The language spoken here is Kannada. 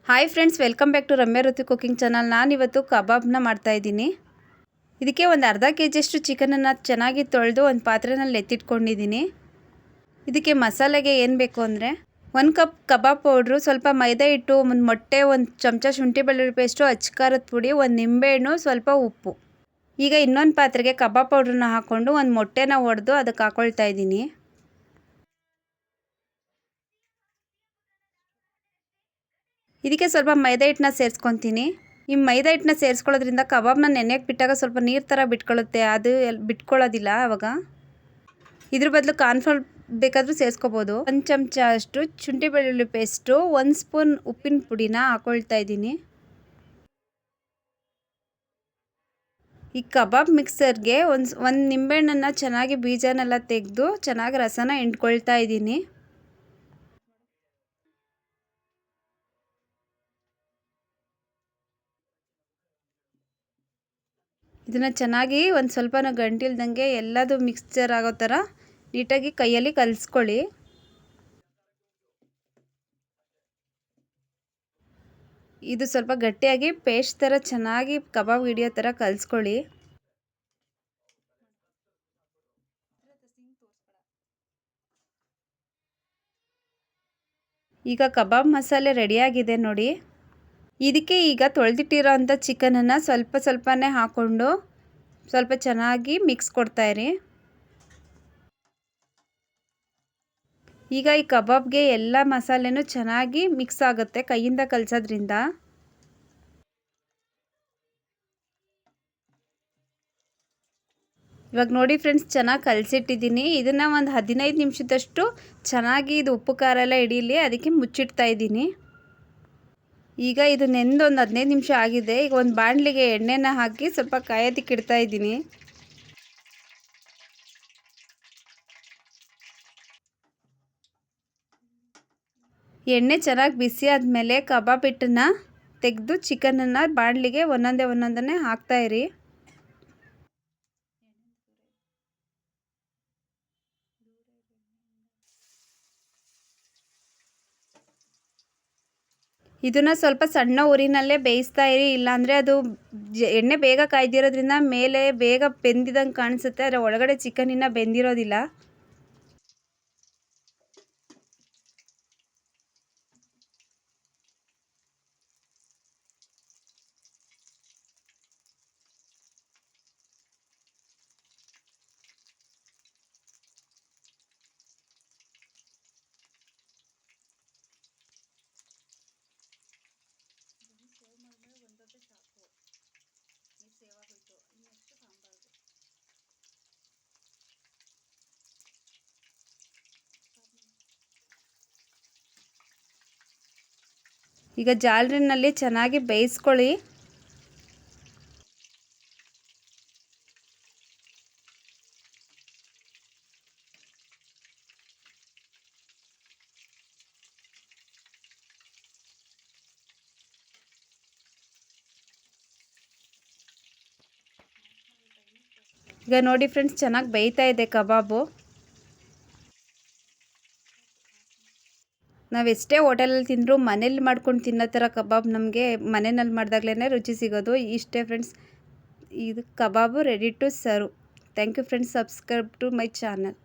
Hi friends, welcome back to Ramya Ruti cooking channel. ನಾನಿವತ್ತು ಕಬಾಬ್ನ ಮಾಡ್ತಾಯಿದ್ದೀನಿ. ಇದಕ್ಕೆ ಒಂದು ಅರ್ಧ ಕೆಜಿಯಷ್ಟು ಚಿಕನನ್ನು ಚೆನ್ನಾಗಿ ತೊಳೆದು ಒಂದು ಪಾತ್ರೆಯಲ್ಲಿ ಎತ್ತಿಟ್ಕೊಂಡಿದ್ದೀನಿ. ಇದಕ್ಕೆ ಮಸಾಲೆಗೆ ಏನು ಬೇಕು ಅಂದರೆ 1 ಕಪ್ ಕಬಾಬ್ ಪೌಡ್ರು, ಸ್ವಲ್ಪ ಮೈದಾ ಹಿಟ್ಟು, ಒಂದು ಮೊಟ್ಟೆ, ಒಂದು ಚಮಚ ಶುಂಠಿ ಬೆಳ್ಳುಳ್ಳಿ ಪೇಸ್ಟು, ಅಚ್ಚಕಾರದ ಪುಡಿ, ಒಂದು ನಿಂಬೆಹಣ್ಣು, ಸ್ವಲ್ಪ ಉಪ್ಪು. ಈಗ ಇನ್ನೊಂದು ಪಾತ್ರೆಗೆ ಕಬಾಬ್ ಪೌಡ್ರನ್ನ ಹಾಕ್ಕೊಂಡು ಒಂದು ಮೊಟ್ಟೆನ ಒಡೆದು ಅದಕ್ಕೆ ಹಾಕ್ಕೊಳ್ತಾ ಇದ್ದೀನಿ. ಇದಕ್ಕೆ ಸ್ವಲ್ಪ ಮೈದಾ ಹಿಟ್ಟನ್ನ ಸೇರಿಸ್ಕೊತೀನಿ. ಈ ಮೈದಾ ಹಿಟ್ಟನ್ನ ಸೇರಿಸ್ಕೊಳ್ಳೋದ್ರಿಂದ ಕಬಾಬ್ನ ನೆನೆಯಕ್ಕೆ ಬಿಟ್ಟಾಗ ಸ್ವಲ್ಪ ನೀರು ಥರ ಬಿಟ್ಕೊಳ್ಳುತ್ತೆ, ಅದು ಬಿಟ್ಕೊಳ್ಳೋದಿಲ್ಲ ಆವಾಗ. ಇದ್ರ ಬದಲು ಕಾರ್ನ್ಫ್ಲೋರ್ ಬೇಕಾದರೂ ಸೇರಿಸ್ಕೋಬೋದು. 1 ಚಮಚ ಅಷ್ಟು ಶುಂಠಿ ಬೆಳ್ಳುಳ್ಳಿ ಪೇಸ್ಟು, 1 ಸ್ಪೂನ್ ಉಪ್ಪಿನ ಪುಡಿನ ಹಾಕ್ಕೊಳ್ತಾ ಇದ್ದೀನಿ. ಈ ಕಬಾಬ್ ಮಿಕ್ಸರ್ಗೆ ಒಂದು ನಿಂಬೆಹಣ್ಣನ್ನು ಚೆನ್ನಾಗಿ ಬೀಜನೆಲ್ಲ ತೆಗೆದು ಚೆನ್ನಾಗಿ ರಸನ ಹಿಂಡ್ಕೊಳ್ತಾ ಇದ್ದೀನಿ. ಇದನ್ನು ಚೆನ್ನಾಗಿ ಒಂದು ಸ್ವಲ್ಪನೂ ಗಂಟಿಲ್ದಂಗೆ ಎಲ್ಲದು ಮಿಕ್ಸ್ಚರ್ ಆಗೋ ಥರ ನೀಟಾಗಿ ಕೈಯಲ್ಲಿ ಕಲಿಸ್ಕೊಳ್ಳಿ. ಇದು ಸ್ವಲ್ಪ ಗಟ್ಟಿಯಾಗಿ ಪೇಸ್ಟ್ ಥರ ಚೆನ್ನಾಗಿ ಕಬಾಬ್ ಹಿಡಿಯೋ ಥರ ಕಲಿಸ್ಕೊಳ್ಳಿ. ಈಗ ಕಬಾಬ್ ಮಸಾಲೆ ರೆಡಿಯಾಗಿದೆ ನೋಡಿ. ಇದಕ್ಕೆ ಈಗ ತೊಳೆದಿಟ್ಟಿರೋ ಅಂಥ ಚಿಕನನ್ನು ಸ್ವಲ್ಪನೇ ಹಾಕ್ಕೊಂಡು ಸ್ವಲ್ಪ ಚೆನ್ನಾಗಿ ಮಿಕ್ಸ್ ಕೊಡ್ತಾಯಿರಿ. ಈಗ ಈ ಕಬಾಬ್ಗೆ ಎಲ್ಲ ಮಸಾಲೆನೂ ಚೆನ್ನಾಗಿ ಮಿಕ್ಸ್ ಆಗುತ್ತೆ ಕೈಯಿಂದ ಕಲಸೋದ್ರಿಂದ. ಇವಾಗ ನೋಡಿ ಫ್ರೆಂಡ್ಸ್, ಚೆನ್ನಾಗಿ ಕಲಸಿಟ್ಟಿದ್ದೀನಿ. ಇದನ್ನು ಒಂದು 15 ನಿಮಿಷದಷ್ಟು ಚೆನ್ನಾಗಿ ಇದು ಉಪ್ಪು ಖಾರ ಎಲ್ಲ ಹಿಡೀಲಿ, ಅದಕ್ಕೆ ಮುಚ್ಚಿಡ್ತಾ ಇದ್ದೀನಿ. ಈಗ ಇದು ನೆಂದು ಒಂದು 15 ನಿಮಿಷ ಆಗಿದೆ. ಈಗ ಒಂದು ಬಾಣಲಿಗೆ ಎಣ್ಣೆನ ಹಾಕಿ ಸ್ವಲ್ಪ ಕಾಯೋದಕ್ಕೆ ಇಡ್ತಾ ಇದ್ದೀನಿ. ಎಣ್ಣೆ ಚೆನ್ನಾಗಿ ಬಿಸಿ ಆದಮೇಲೆ ಕಬಾಬ್ ಹಿಟ್ಟನ್ನು ತೆಗೆದು ಚಿಕನನ್ನು ಬಾಣಲಿಗೆ ಒಂದೊಂದೇ ಹಾಕ್ತಾಯಿರಿ. ಇದನ್ನು ಸ್ವಲ್ಪ ಸಣ್ಣ ಉರಿನಲ್ಲೇ ಬೇಯಿಸ್ತಾ ಇರಿ, ಇಲ್ಲಾಂದರೆ ಅದು ಎಣ್ಣೆ ಬೇಗ ಕಾಯ್ದಿರೋದ್ರಿಂದ ಮೇಲೆ ಬೇಗ ಬೆಂದಿದಂಗೆ ಕಾಣಿಸುತ್ತೆ, ಅದರ ಒಳಗಡೆ ಚಿಕನ್ ಇನ್ನೂ ಬೆಂದಿರೋದಿಲ್ಲ. ಈಗ ಜಾಲರಿನಲ್ಲಿ ಚೆನ್ನಾಗಿ ಬೇಯಿಸ್ಕೊಳ್ಳಿ. ಈಗ ನೋಡಿ ಫ್ರೆಂಡ್ಸ್, ಚೆನ್ನಾಗಿ ಬೇಯ್ತಾ ಇದೆ ಕಬಾಬು. ನಾವು ಎಷ್ಟೇ ಹೋಟೆಲಲ್ಲಿ ತಿಂದರೂ ಮನೇಲಿ ಮಾಡ್ಕೊಂಡು ತಿನ್ನೋ ಥರ ಕಬಾಬ್ ನಮಗೆ ಮನೆಯಲ್ಲಿ ಮಾಡಿದಾಗಲೇ ರುಚಿ ಸಿಗೋದು. ಇಷ್ಟೇ ಫ್ರೆಂಡ್ಸ್, ಇದು kebab ready to serve. Thank you friends, subscribe to my channel.